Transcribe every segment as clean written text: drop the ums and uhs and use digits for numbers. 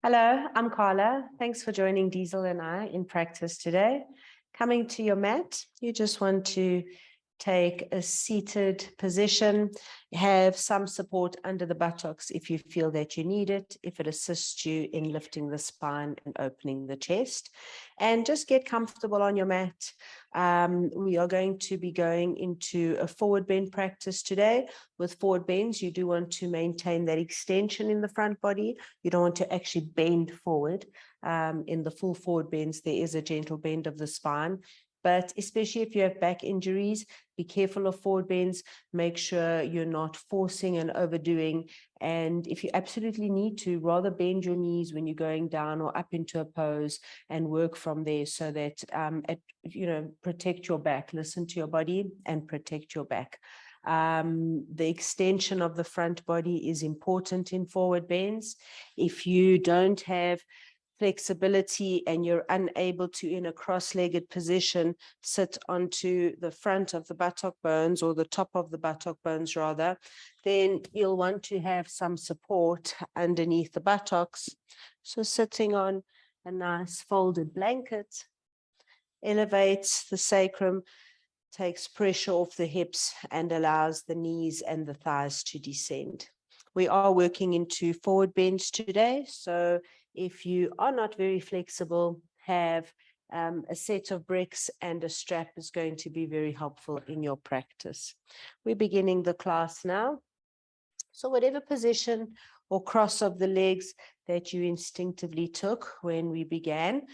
Hello, I'm Carla. Thanks for joining Diezel and I in practice today. Coming to your mat, you just want to take a seated position, have some support under the buttocks if you feel that you need it, if it assists you in lifting the spine and opening the chest, and just get comfortable on your mat. We are going to be going into a forward bend practice today. With forward bends, you do want to maintain that extension in the front body. You don't want to actually bend forward. In the full forward bends, there is a gentle bend of the spine. But especially if you have back injuries, be careful of forward bends. Make sure you're not forcing and overdoing. And if you absolutely need to, rather bend your knees when you're going down or up into a pose and work from there so that, protect your back. Listen to your body and protect your back. The extension of the front body is important in forward bends. If you don't have flexibility and you're unable to, in a cross-legged position, sit onto the front of the buttock bones or the top of the buttock bones rather, then you'll want to have some support underneath the buttocks. So sitting on a nice folded blanket elevates the sacrum, takes pressure off the hips and allows the knees and the thighs to descend. We are working into forward bends today, so if you are not very flexible, have a set of bricks and a strap is going to be very helpful in your practice. We're beginning the class now. So whatever position or cross of the legs that you instinctively took when we began,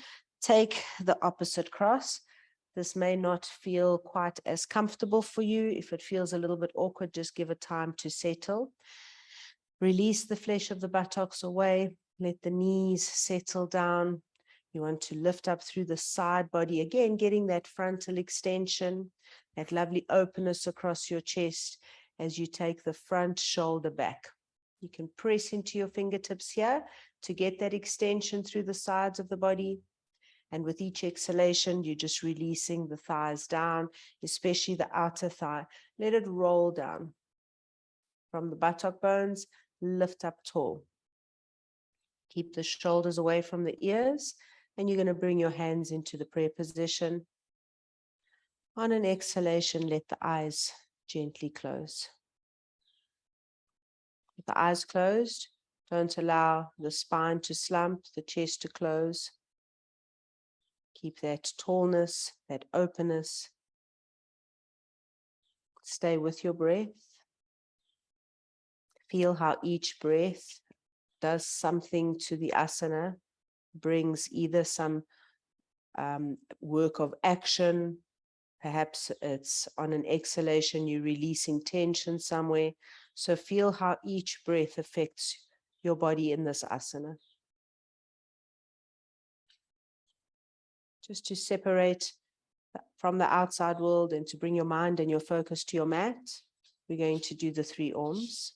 take the opposite cross. This may not feel quite as comfortable for you. If it feels a little bit awkward, just give it time to settle. Release the flesh of the buttocks away. Let the knees settle down. You want to lift up through the side body. Again, getting that frontal extension, that lovely openness across your chest as you take the front shoulder back. You can press into your fingertips here to get that extension through the sides of the body. And with each exhalation, you're just releasing the thighs down, especially the outer thigh. Let it roll down from the buttock bones, lift up tall. Keep the shoulders away from the ears, and you're going to bring your hands into the prayer position. On an exhalation, let the eyes gently close. With the eyes closed, don't allow the spine to slump, the chest to close. Keep that tallness, that openness. Stay with your breath. Feel how each breath does something to the asana, brings either some work of action, perhaps it's on an exhalation, you're releasing tension somewhere. So feel how each breath affects your body in this asana. Just to separate from the outside world and to bring your mind and your focus to your mat, we're going to do the 3 Oms.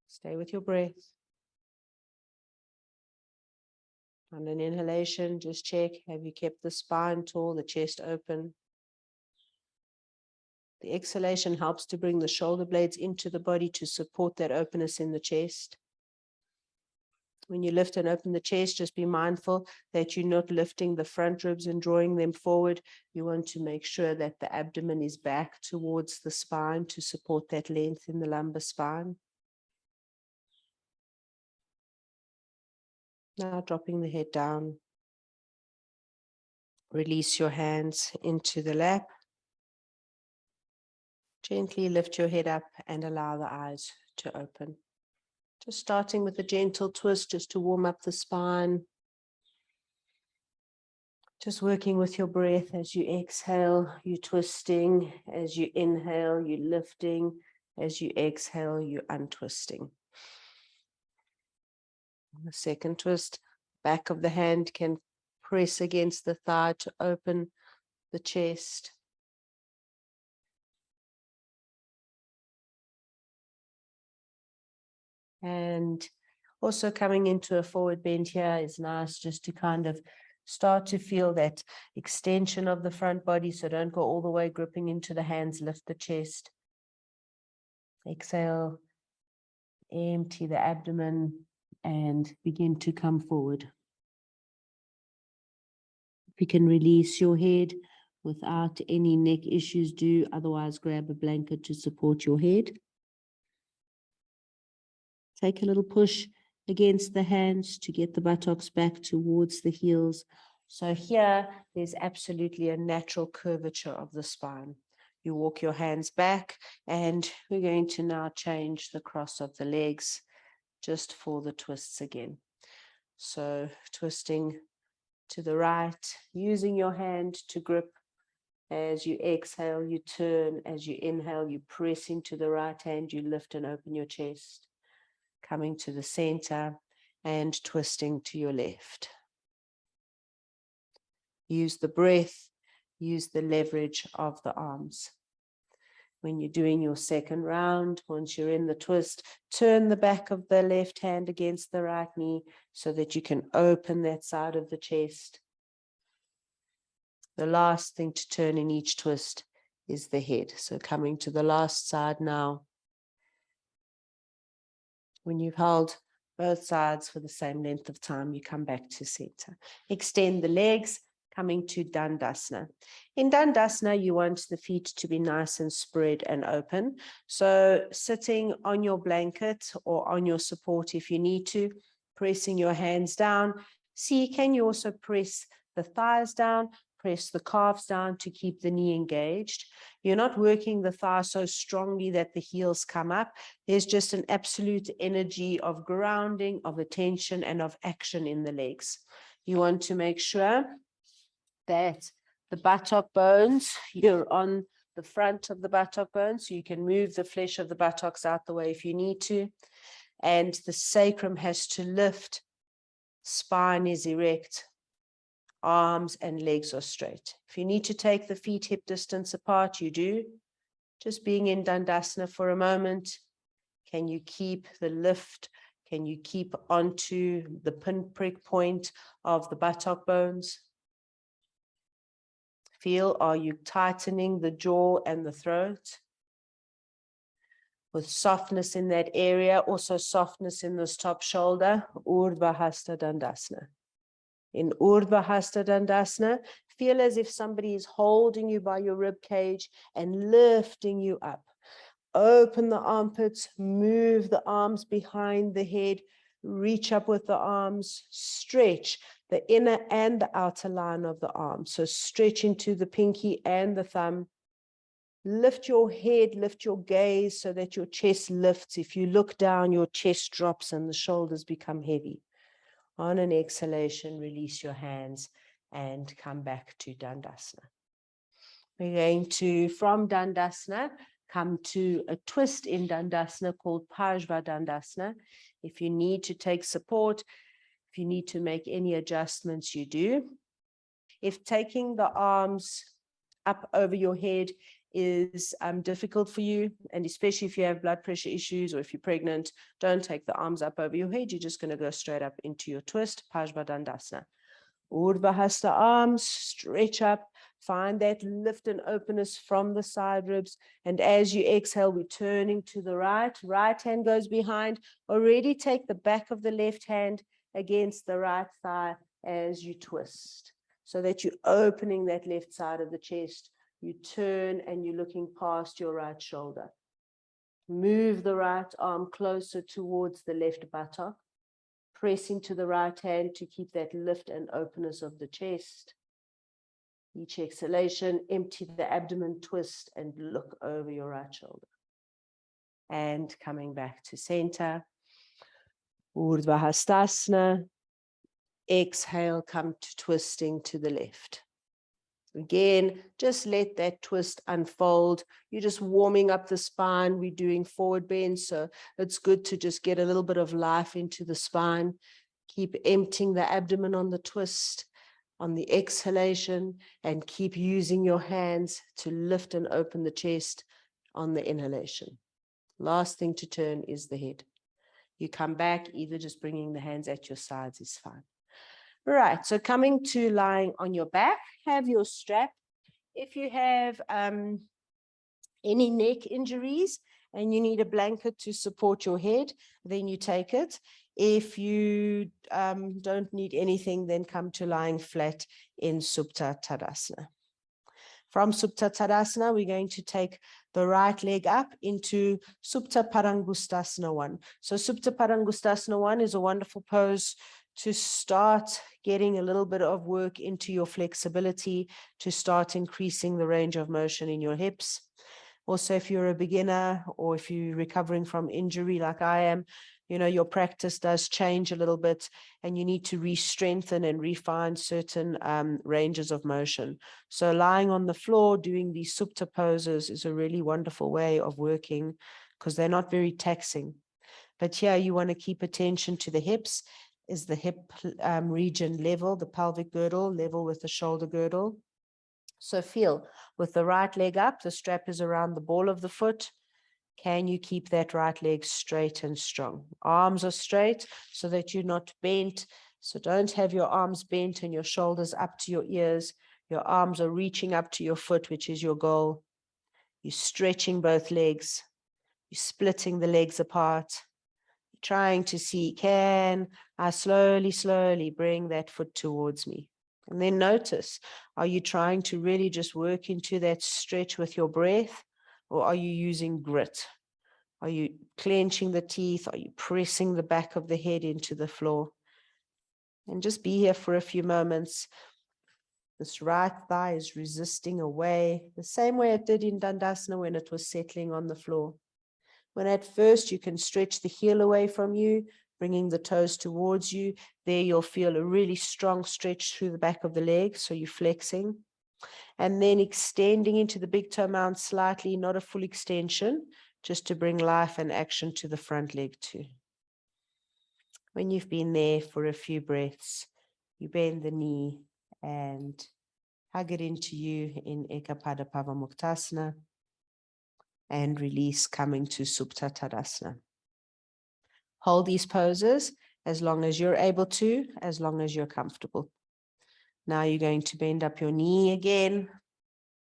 Stay with your breath. On an inhalation, just check, have you kept the spine tall, the chest open? The exhalation helps to bring the shoulder blades into the body to support that openness in the chest. When you lift and open the chest, just be mindful that you're not lifting the front ribs and drawing them forward. You want to make sure that the abdomen is back towards the spine to support that length in the lumbar spine. Now dropping the head down. Release your hands into the lap. Gently lift your head up and allow the eyes to open. Just starting with a gentle twist just to warm up the spine. Just working with your breath. As you exhale, you're twisting. As you inhale, you're lifting. As you exhale, you're untwisting. The second twist, back of the hand can press against the thigh to open the chest. And also coming into a forward bend here is nice, just to kind of start to feel that extension of the front body. So don't go all the way gripping into the hands, lift the chest. Exhale, empty the abdomen and begin to come forward. If you can release your head without any neck issues, do. Otherwise, grab a blanket to support your head. Take a little push against the hands to get the buttocks back towards the heels. So here, there's absolutely a natural curvature of the spine. You walk your hands back, and we're going to now change the cross of the legs just for the twists again. So twisting to the right, using your hand to grip. As you exhale, you turn. As you inhale, you press into the right hand, you lift and open your chest. Coming to the center and twisting to your left. Use the breath, use the leverage of the arms. When you're doing your second round, once you're in the twist, turn the back of the left hand against the right knee so that you can open that side of the chest. The last thing to turn in each twist is the head. So coming to the last side now. When you've held both sides for the same length of time, you come back to center. Extend the legs, coming to Dandasana. In Dandasana, you want the feet to be nice and spread and open. So sitting on your blanket or on your support if you need to, pressing your hands down. See, can you also press the thighs down? Press the calves down to keep the knee engaged. You're not working the thigh so strongly that the heels come up. There's just an absolute energy of grounding, of attention, and of action in the legs. You want to make sure that the buttock bones, you're on the front of the buttock bones, so you can move the flesh of the buttocks out the way if you need to. And the sacrum has to lift, spine is erect. Arms and legs are straight. If you need to take the feet hip distance apart, you do. Just being in Dandasana for a moment. Can you keep the lift? Can you keep onto the pinprick point of the buttock bones? Feel, are you tightening the jaw and the throat? With softness in that area, also softness in this top shoulder. Urdhva Dandasana. In Urdhva Dandasana, feel as if somebody is holding you by your rib cage and lifting you up. Open the armpits, move the arms behind the head, reach up with the arms, stretch the inner and the outer line of the arm. So stretch into the pinky and the thumb. Lift your head, lift your gaze so that your chest lifts. If you look down, your chest drops and the shoulders become heavy. On an exhalation, release your hands and come back to Dandasana. We're going to, from Dandasana, come to a twist in Dandasana called Parsva Dandasana. If you need to take support, if you need to make any adjustments, you do. If taking the arms up over your head is difficult for you, and especially if you have blood pressure issues or if you're pregnant, don't take the arms up over your head. You're just going to go straight up into your twist, Parsva Dandasana. Urdhva Hasta arms, stretch up, find that lift and openness from the side ribs. And as you exhale, we're turning to the right. Right hand goes behind. Already take the back of the left hand against the right thigh as you twist, so that you're opening that left side of the chest. You turn and you're looking past your right shoulder. Move the right arm closer towards the left buttock. Press into the right hand to keep that lift and openness of the chest. Each exhalation, empty the abdomen, twist, and look over your right shoulder. And coming back to center. Urdhva Hastasana. Exhale, come to twisting to the left. Again, just let that twist unfold. You're just warming up the spine. We're doing forward bends, so it's good to just get a little bit of life into the spine. Keep emptying the abdomen on the twist, on the exhalation, and keep using your hands to lift and open the chest on the inhalation. Last thing to turn is the head. You come back, either just bringing the hands at your sides is fine. All right, so coming to lying on your back, have your strap. If you have any neck injuries and you need a blanket to support your head, then you take it. If you don't need anything, then come to lying flat in Supta Tadasana. From Supta Tadasana, we're going to take the right leg up into Supta Padangusthasana 1. So Supta Padangusthasana 1 is a wonderful pose to start getting a little bit of work into your flexibility, to start increasing the range of motion in your hips. Also, if you're a beginner or if you're recovering from injury like I am, you know, your practice does change a little bit and you need to re-strengthen and refine certain ranges of motion. So lying on the floor, doing these supta poses is a really wonderful way of working because they're not very taxing. But here you want to keep attention to the hips. Is the hip region level, the pelvic girdle level with the shoulder girdle? So feel with the right leg up, the strap is around the ball of the foot. Can you keep that right leg straight and strong? Arms are straight so that you're not bent. So don't have your arms bent and your shoulders up to your ears. Your arms are reaching up to your foot, which is your goal. You're stretching both legs. You're splitting the legs apart. You're trying to see, can I slowly bring that foot towards me? And then notice, are you trying to really just work into that stretch with your breath, or are you using grit? Are you clenching the teeth? Are you pressing the back of the head into the floor? And just be here for a few moments. This right thigh is resisting away, the same way it did in Dandasana when it was settling on the floor. When at first you can stretch the heel away from you, bringing the toes towards you, there you'll feel a really strong stretch through the back of the leg, so you're flexing. And then extending into the big toe mound slightly, not a full extension, just to bring life and action to the front leg too. When you've been there for a few breaths, you bend the knee and hug it into you in Ekapada Pavamuktasana and release, coming to Supta Tadasana. Hold these poses as long as you're able to, as long as you're comfortable. Now you're going to bend up your knee again.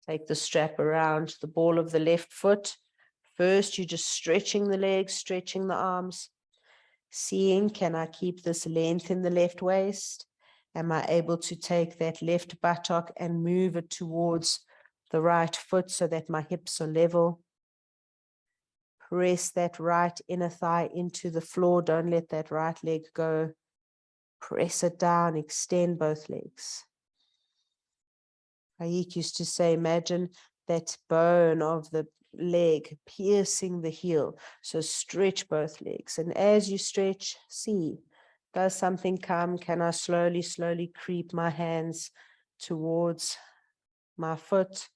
Take the strap around the ball of the left foot. First, you're just stretching the legs, stretching the arms. Seeing, can I keep this length in the left waist? Am I able to take that left buttock and move it towards the right foot so that my hips are level? Press that right inner thigh into the floor. Don't let that right leg go. Press it down, extend both legs. Ayik used to say, imagine that bone of the leg piercing the heel. So stretch both legs. And as you stretch, see, does something come? Can I slowly creep my hands towards my foot?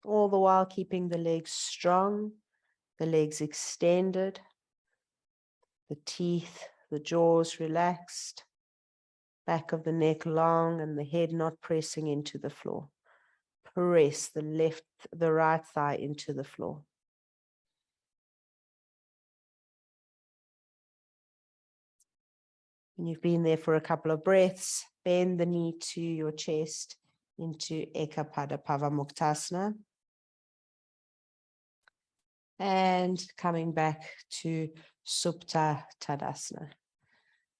All the while keeping the legs strong, the legs extended, the teeth, the jaws relaxed, back of the neck long and the head not pressing into the floor. Press the right thigh into the floor. When you've been there for a couple of breaths, bend the knee to your chest into Ekapada Pavamuktasana. And coming back to Supta Tadasana.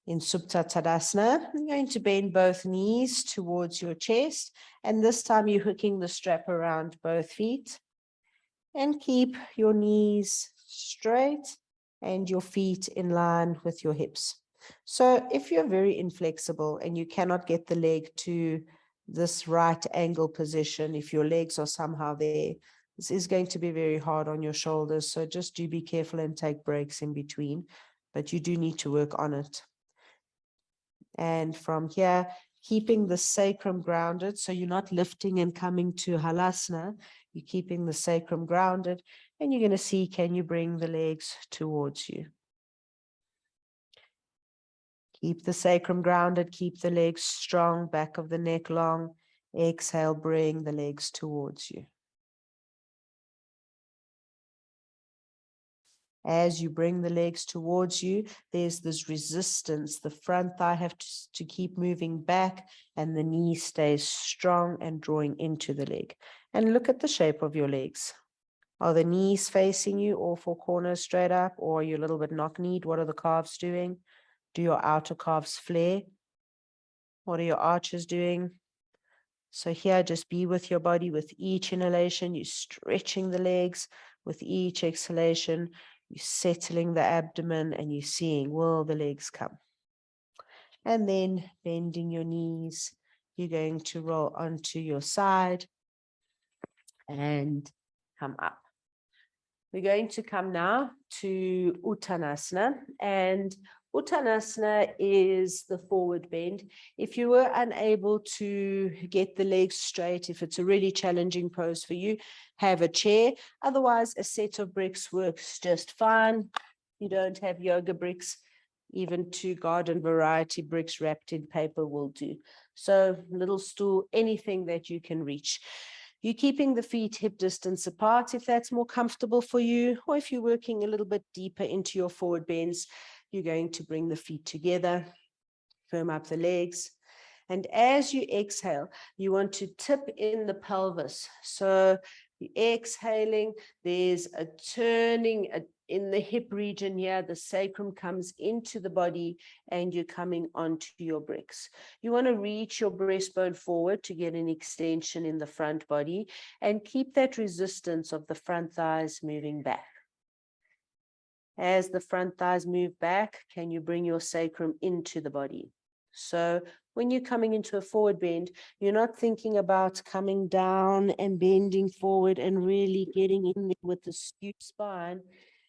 In Supta Tadasana, you're going to bend both knees towards your chest. And this time you're hooking the strap around both feet. And keep your knees straight and your feet in line with your hips. So if you're very inflexible and you cannot get the leg to this right angle position, if your legs are somehow there, this is going to be very hard on your shoulders. So just do be careful and take breaks in between, but you do need to work on it. And from here, keeping the sacrum grounded. So you're not lifting and coming to halasana. You're keeping the sacrum grounded, and you're going to see, can you bring the legs towards you? Keep the sacrum grounded, keep the legs strong, back of the neck long. Exhale, bring the legs towards you. As you bring the legs towards you, there's this resistance. The front thigh have to keep moving back, and the knee stays strong and drawing into the leg. And look at the shape of your legs. Are the knees facing you, all four corners straight up, or are you a little bit knock-kneed? What are the calves doing? Do your outer calves flare? What are your arches doing? So here, just be with your body. With each inhalation, you're stretching the legs. With each exhalation, you're settling the abdomen, and you're seeing, will the legs come? And then bending your knees, you're going to roll onto your side and come up. We're going to come now to Uttanasana, and Uttanasana is the forward bend. If you were unable to get the legs straight, if it's a really challenging pose for you, have a chair. Otherwise, a set of bricks works just fine. You don't have yoga bricks, even 2 garden variety bricks wrapped in paper will do. So little stool, anything that you can reach. You're keeping the feet hip distance apart if that's more comfortable for you, or if you're working a little bit deeper into your forward bends, you're going to bring the feet together, firm up the legs. And as you exhale, you want to tip in the pelvis. So you're exhaling, there's a turning in the hip region here, the sacrum comes into the body and you're coming onto your bricks. You want to reach your breastbone forward to get an extension in the front body and keep that resistance of the front thighs moving back. As the front thighs move back, can you bring your sacrum into the body? So when you're coming into a forward bend, you're not thinking about coming down and bending forward and really getting in there with the skewed spine.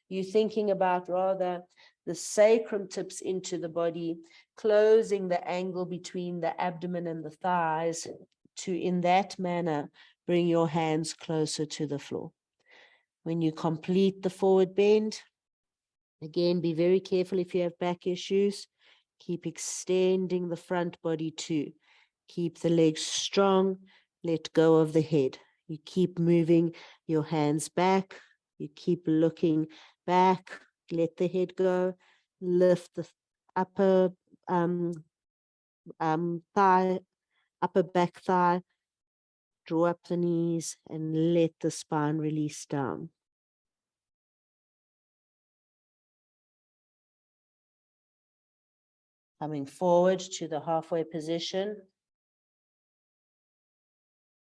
You're thinking about rather the sacrum tips into the body, closing the angle between the abdomen and the thighs to, in that manner, bring your hands closer to the floor. When you complete the forward bend, again, be very careful if you have back issues. Keep extending the front body too. Keep the legs strong. Let go of the head. You keep moving your hands back. You keep looking back. Let the head go. Lift the upper thigh, upper back thigh. Draw up the knees and let the spine release down. Coming forward to the halfway position.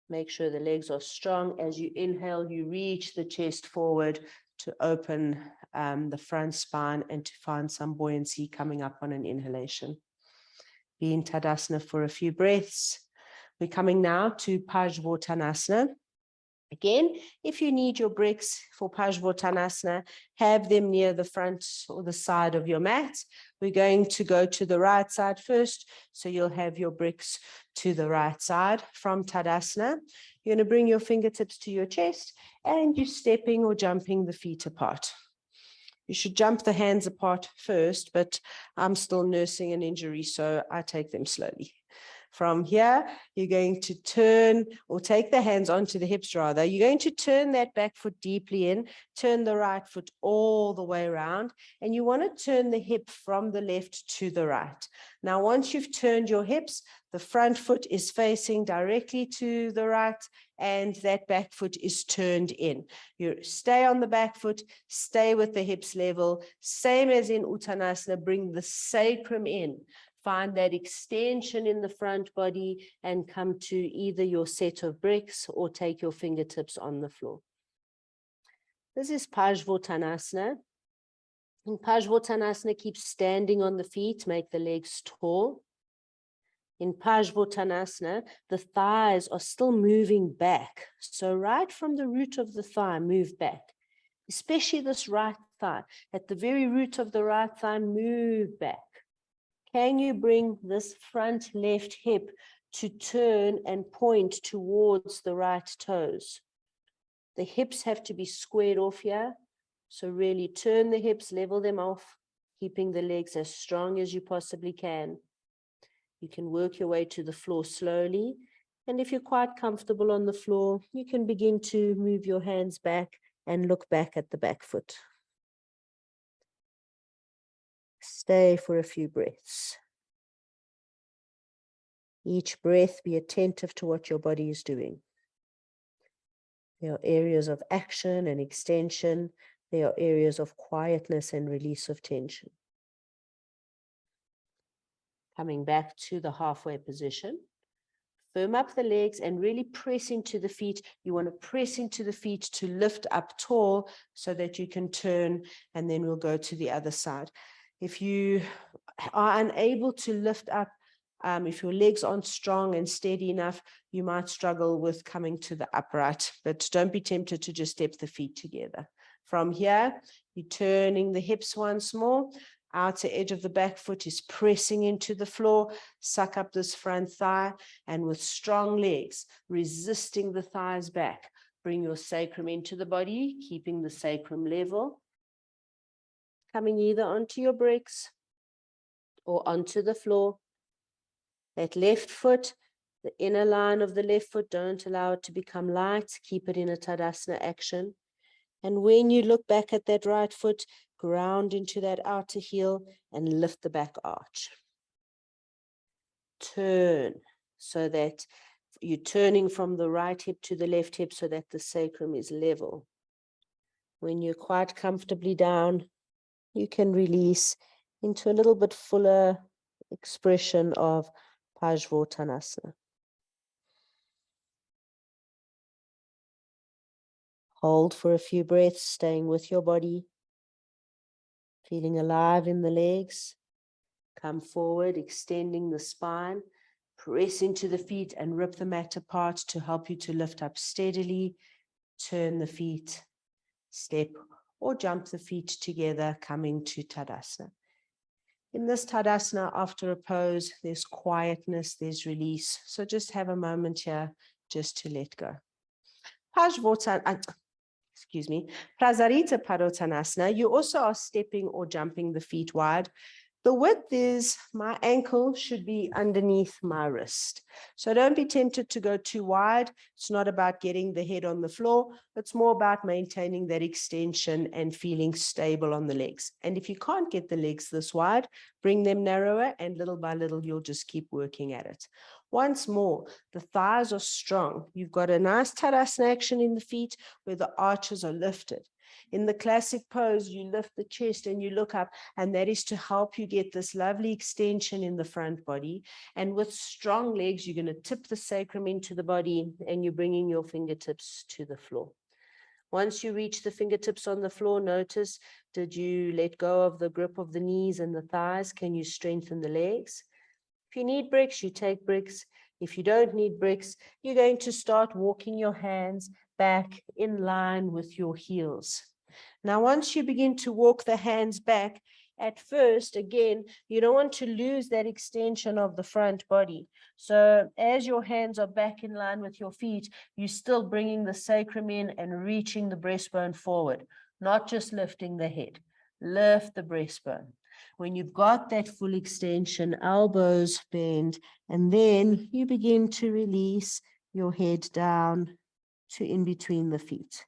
Make sure the legs are strong. As you inhale, you reach the chest forward to open the front spine and to find some buoyancy coming up on an inhalation. Be in Tadasana for a few breaths. We're coming now to Parsvottanasana. Again, if you need your bricks for Parsvottanasana, have them near the front or the side of your mat. We're going to go to the right side first, so you'll have your bricks to the right side from Tadasana. You're going to bring your fingertips to your chest and you're stepping or jumping the feet apart. You should jump the hands apart first, but I'm still nursing an injury, so I take them slowly. From here, you're going to turn or take the hands onto the hips rather. You're going to turn that back foot deeply in, turn the right foot all the way around, and you want to turn the hip from the left to the right. Now, once you've turned your hips, the front foot is facing directly to the right, and that back foot is turned in. You stay on the back foot, stay with the hips level, same as in Uttanasana, bring the sacrum in. Find that extension in the front body and come to either your set of bricks or take your fingertips on the floor. This is Parsvottanasana. In Parsvottanasana, keep standing on the feet, make the legs tall. In Parsvottanasana, the thighs are still moving back. So right from the root of the thigh, move back, especially this right thigh. At the very root of the right thigh, move back. Can you bring this front left hip to turn and point towards the right toes? The hips have to be squared off here. So really turn the hips, level them off, keeping the legs as strong as you possibly can. You can work your way to the floor slowly. And if you're quite comfortable on the floor, you can begin to move your hands back and look back at the back foot. Stay for a few breaths. Each breath, be attentive to what your body is doing. There are areas of action and extension. There are areas of quietness and release of tension. Coming back to the halfway position. Firm up the legs and really press into the feet. You want to press into the feet to lift up tall so that you can turn, and then we'll go to the other side. If you are unable to lift up, if your legs aren't strong and steady enough, you might struggle with coming to the upright, but don't be tempted to just step the feet together. From here, you're turning the hips once more. Outer edge of the back foot is pressing into the floor. Suck up this front thigh, and with strong legs, resisting the thighs back, bring your sacrum into the body, keeping the sacrum level. Coming either onto your bricks or onto the floor. That left foot, the inner line of the left foot, don't allow it to become light. Keep it in a Tadasana action. And when you look back at that right foot, ground into that outer heel and lift the back arch. Turn so that you're turning from the right hip to the left hip so that the sacrum is level. When you're quite comfortably down, you can release into a little bit fuller expression of Parsvottanasana. Hold for a few breaths, staying with your body, feeling alive in the legs. Come forward, extending the spine, press into the feet and rip the mat apart to help you to lift up steadily. Turn the feet, step or jump the feet together, coming to Tadasana. In this Tadasana, after a pose, there's quietness, there's release. So just have a moment here just to let go. Prasarita Padottanasana, you also are stepping or jumping the feet wide. The width is, my ankle should be underneath my wrist. So don't be tempted to go too wide. It's not about getting the head on the floor. It's more about maintaining that extension and feeling stable on the legs. And if you can't get the legs this wide, bring them narrower, and little by little, you'll just keep working at it. Once more, the thighs are strong. You've got a nice Tadasana action in the feet where the arches are lifted. In the classic pose, you lift the chest and you look up, and that is to help you get this lovely extension in the front body. And with strong legs, you're going to tip the sacrum into the body, and you're bringing your fingertips to the floor. Once you reach the fingertips on the floor, notice, did you let go of the grip of the knees and the thighs? Can you strengthen the legs? If you need bricks, you take bricks. If you don't need bricks, you're going to start walking your hands back in line with your heels. Now, once you begin to walk the hands back, at first, again, you don't want to lose that extension of the front body. So as your hands are back in line with your feet, you're still bringing the sacrum in and reaching the breastbone forward, not just lifting the head. Lift the breastbone. When you've got that full extension, elbows bend, and then you begin to release your head down to in between the feet.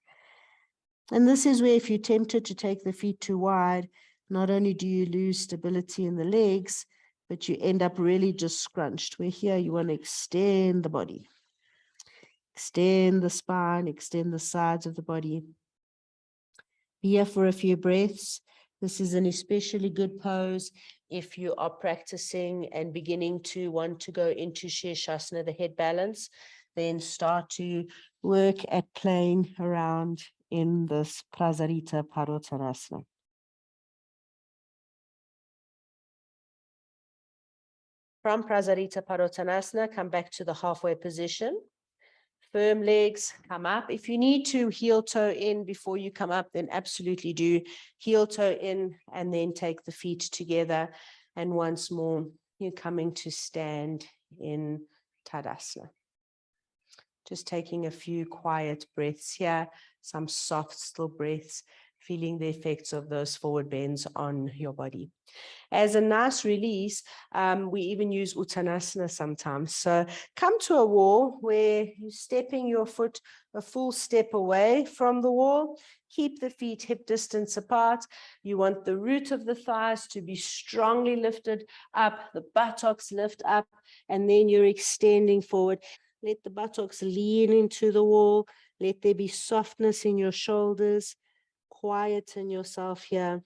And this is where, if you're tempted to take the feet too wide, not only do you lose stability in the legs, but you end up really just scrunched. Where here you want to extend the body, extend the spine, extend the sides of the body. Be here for a few breaths. This is an especially good pose if you are practicing and beginning to want to go into Sirsasana, the head balance. Then start to work at playing around in this Prasarita Padottanasana. From Prasarita Padottanasana, come back to the halfway position. Firm legs, come up. If you need to heel toe in before you come up, then absolutely do. Heel toe in and then take the feet together. And once more, you're coming to stand in Tadasana. Just taking a few quiet breaths here, some soft, still breaths, feeling the effects of those forward bends on your body. As a nice release, we even use Uttanasana sometimes. So come to a wall where you're stepping your foot a full step away from the wall. Keep the feet hip distance apart. You want the root of the thighs to be strongly lifted up, the buttocks lift up, and then you're extending forward. Let the buttocks lean into the wall. Let there be softness in your shoulders. Quieten yourself here.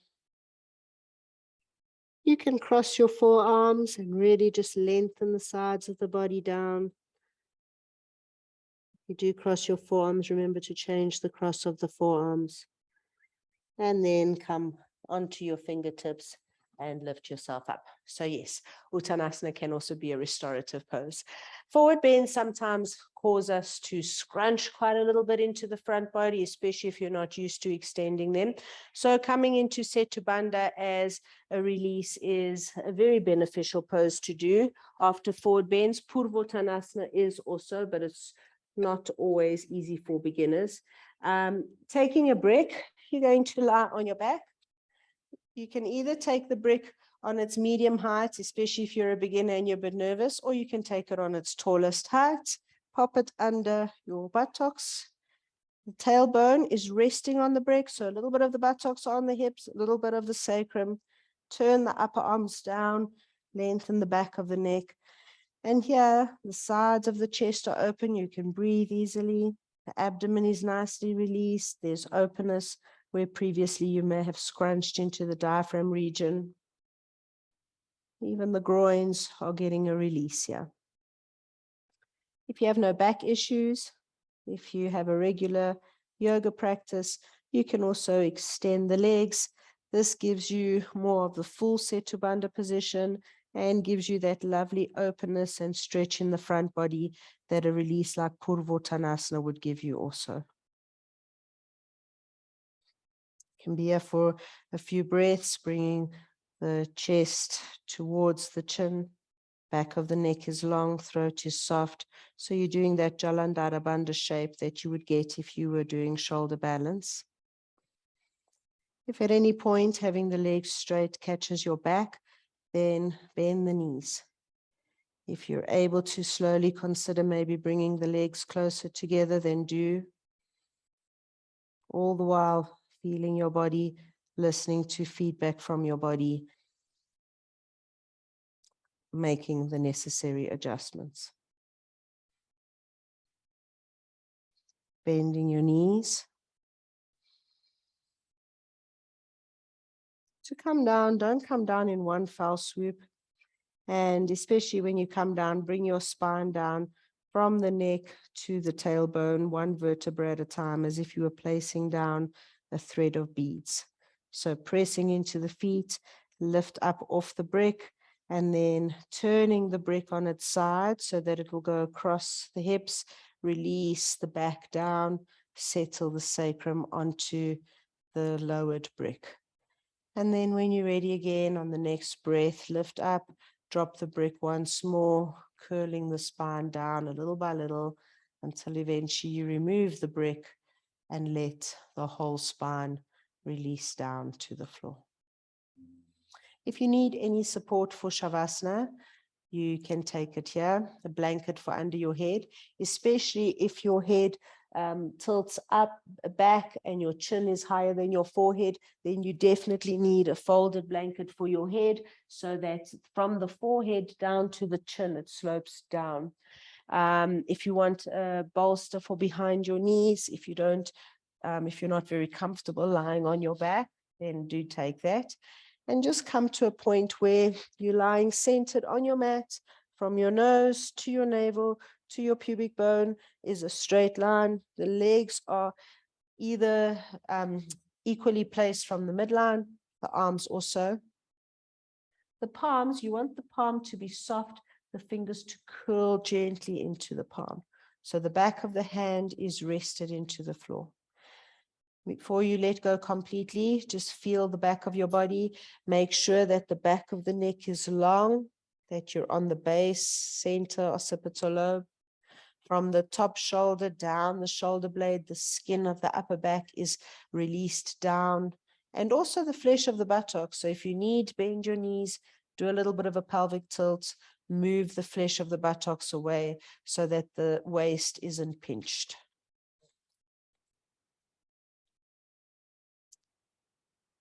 You can cross your forearms and really just lengthen the sides of the body down. If you do cross your forearms, remember to change the cross of the forearms. And then come onto your fingertips and lift yourself up. So yes, Uttanasana can also be a restorative pose. Forward bends sometimes cause us to scrunch quite a little bit into the front body, especially if you're not used to extending them. So coming into Setu Bandha as a release is a very beneficial pose to do after forward bends. Parsvottanasana is also, but it's not always easy for beginners. Taking a brick, you're going to lie on your back. You can either take the brick on its medium height, especially if you're a beginner and you're a bit nervous, or you can take it on its tallest height. Pop it under your buttocks. The tailbone is resting on the brick, so a little bit of the buttocks on the hips, a little bit of the sacrum. Turn the upper arms down, lengthen the back of the neck. And here, the sides of the chest are open. You can breathe easily. The abdomen is nicely released. There's openness where previously you may have scrunched into the diaphragm region. Even the groins are getting a release here. If you have no back issues, if you have a regular yoga practice, you can also extend the legs. This gives you more of the full Setu Bandha position and gives you that lovely openness and stretch in the front body that a release like Parsvottanasana would give you also. Can be here for a few breaths, bringing the chest towards the chin. Back of the neck is long, throat is soft. So you're doing that Jalandhara Bandha shape that you would get if you were doing shoulder balance. If at any point having the legs straight catches your back, then bend the knees. If you're able to slowly consider maybe bringing the legs closer together, then do. All the while feeling your body, listening to feedback from your body, making the necessary adjustments. Bending your knees. To come down, don't come down in one foul swoop. And especially when you come down, bring your spine down from the neck to the tailbone, one vertebra at a time, as if you were placing down a thread of beads. So pressing into the feet, lift up off the brick, and then turning the brick on its side so that it will go across the hips, release the back down, settle the sacrum onto the lowered brick. And then when you're ready again, on the next breath, lift up, drop the brick once more, curling the spine down a little by little until eventually you remove the brick and let the whole spine release down to the floor. If you need any support for Shavasana, you can take it here, a blanket for under your head, especially if your head tilts up, back, and your chin is higher than your forehead, then you definitely need a folded blanket for your head so that from the forehead down to the chin, it slopes down. If you want a bolster for behind your knees, if you're not very comfortable lying on your back, then do take that. And just come to a point where you're lying centered on your mat. From your nose to your navel to your pubic bone is a straight line. The legs are either equally placed from the midline, the arms also. The palms, you want the palm to be soft, the fingers to curl gently into the palm. So the back of the hand is rested into the floor. Before you let go completely, just feel the back of your body. Make sure that the back of the neck is long, that you're on the base, center, occipital lobe. From the top shoulder down the shoulder blade, the skin of the upper back is released down, and also the flesh of the buttocks. So if you need, bend your knees, do a little bit of a pelvic tilt, move the flesh of the buttocks away so that the waist isn't pinched.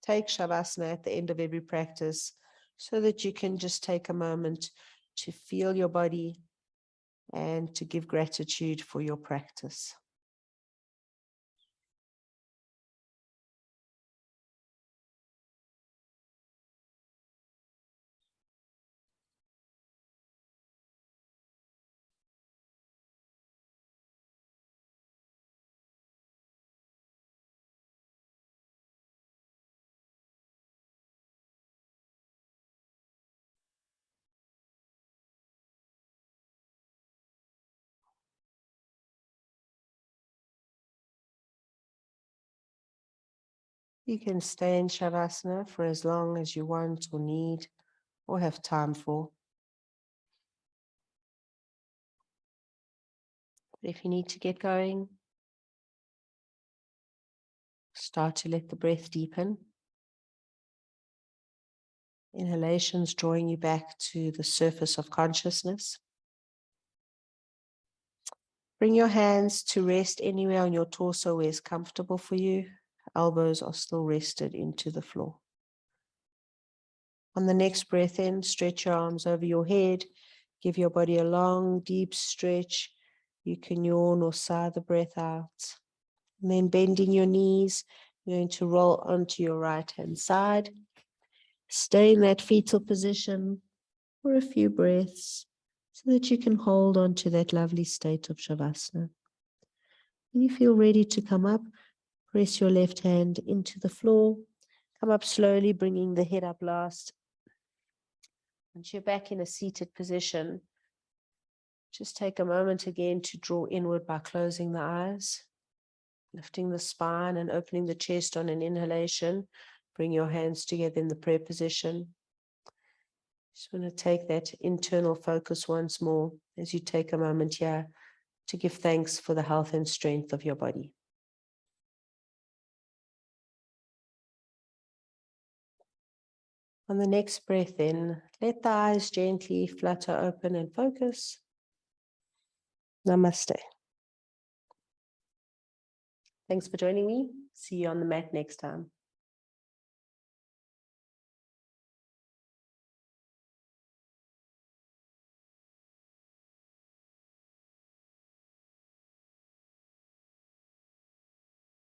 Take Shavasana at the end of every practice so that you can just take a moment to feel your body and to give gratitude for your practice. You can stay in Shavasana for as long as you want or need or have time for. But if you need to get going, start to let the breath deepen. Inhalations drawing you back to the surface of consciousness. Bring your hands to rest anywhere on your torso where is comfortable for you. Elbows are still rested into the floor. On the next breath in, stretch your arms over your head. Give your body a long, deep stretch. You can yawn or sigh the breath out. And then bending your knees, you're going to roll onto your right-hand side. Stay in that fetal position for a few breaths so that you can hold on to that lovely state of Shavasana. When you feel ready to come up, press your left hand into the floor. Come up slowly, bringing the head up last. Once you're back in a seated position, just take a moment again to draw inward by closing the eyes, lifting the spine and opening the chest on an inhalation. Bring your hands together in the prayer position. Just want to take that internal focus once more as you take a moment here to give thanks for the health and strength of your body. On the next breath in, let the eyes gently flutter open and focus. Namaste. Thanks for joining me. See you on the mat next time.